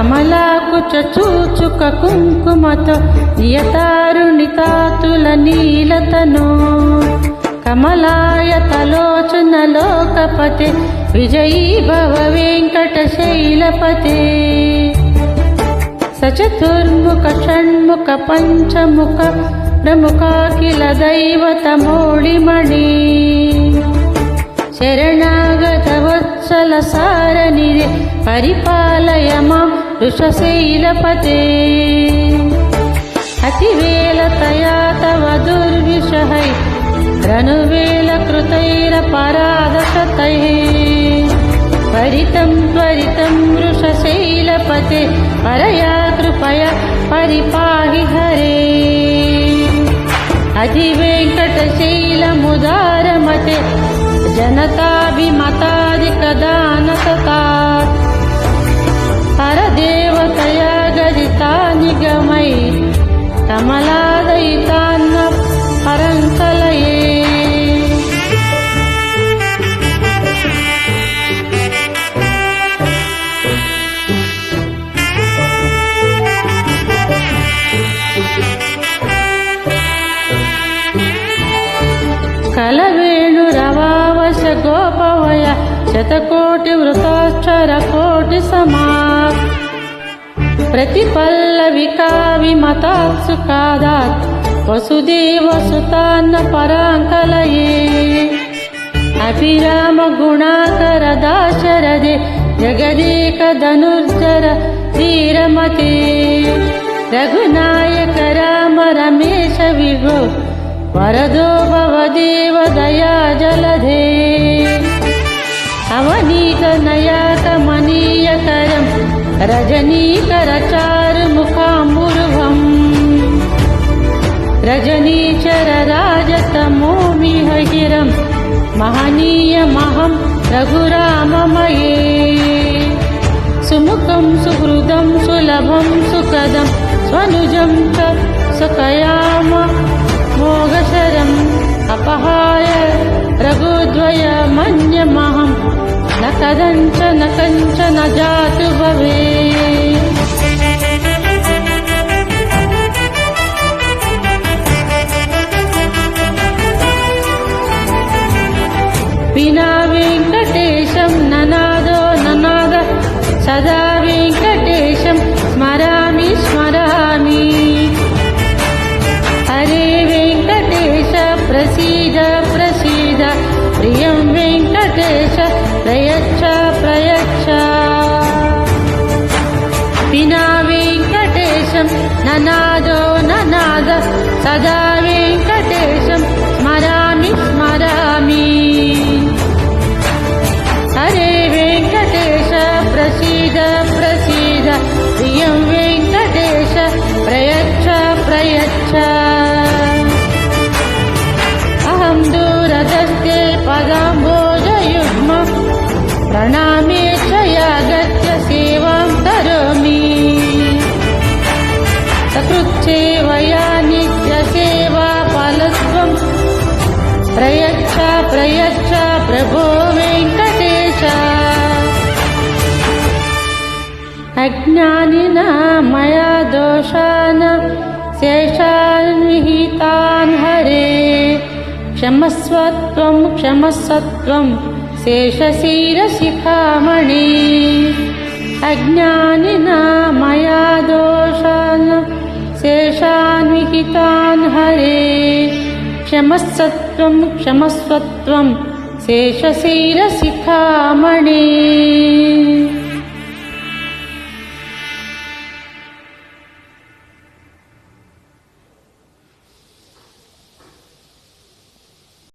కమలాకుచ చూచుక కుంకుమతో నియతారుణితాతుల నీలతను కమలాయతలోచన లోకపతే విజయీ భవ వెంకటశైలపతే సచతుర్ముఖ షణ్ముఖ పంచముఖ ప్రముఖాఖిల దైవతమౌళిమణి శరణాగత వత్సల సారనిరే పరిపాలయ మాం వృషశైలపతే అతివేలతయా తవ దుర్విషహై రణువేల కృతైరపరాధశతైః పరితం త్వరితం వృషశైలపతే పరయా కృపయా పరిపాహి హరే అధివేంకటశైలముదారమతే జనతాభిమతాదికదానసతాత్ పరదేవతయా గదితా నిగమై కమలాదయితాన్న పరంకలయే కలవేణురవావశ గోపవయ శతకోటి వృతాక్షర కోటి సమా ప్రతిపల్లవికా విమతాత్సు కాదాత్ వసుదేవసుతాన్న పరాంకలయే అభిరామ గుణాకర దాశరథే జగదేక ధనుర్ధర ధీరమతే రఘునాయక రామ రమేశ విభో వరదో భవదేవ దయా జలధే అవనీత నయాకమనీయకరం రజనీకర చారు ముఖాంబురుహం రజనీచర రాజతమోమిహగిరం మహనీయమహం రఘురామమయే సుముఖం సుహృదం సులభం సుఖదం స్వనుజం చ సుఖయామ మోగశరం అపహాయ రఘుద్వయ మన్యమహం న కదంచన కంచన జాతు భవే వినా వెంకటేశం ననాదో ననాద సదా వెంకటేశం స్మరామి స్మరామి హరే వెంకటేశ ప్రసీద ప్రసీద ప్రియం వెంకటేశ ప్రయచ్చ ప్రయచ్చ వినా వెంకటేశం ననాదో ననాద సదా వెంకటేశం స్మరామి స్మరామి హరే వెంకటేశ ప్రసీద ప్రసీద ప్రియం వెంకటేశ ప్రయచ్చ ప్రయచ్చ అహం దూరదస్తే పదాంబోజయుగ్మ ప్రణామే చ యాగత్య సేవాం కరోమి సకృచ్ఛేవయా నిత్య సేవా ఫలత్వం ప్రయచ్చ ప్రయచ్చ ప్రభో వెంకటేశ అజ్ఞానినా మయా దోషాన్ శేషాన్ విహితాన్ హరే క్షమస్వత్వం క్షమస్వత్వం శేషశీలశిఖామణి అజ్ఞానినా మయా దోషాన్ శేషాన్ విహితాన్ హరే క్షమస్వత్వం క్షమస్వత్వం శేషశీలశిఖామణి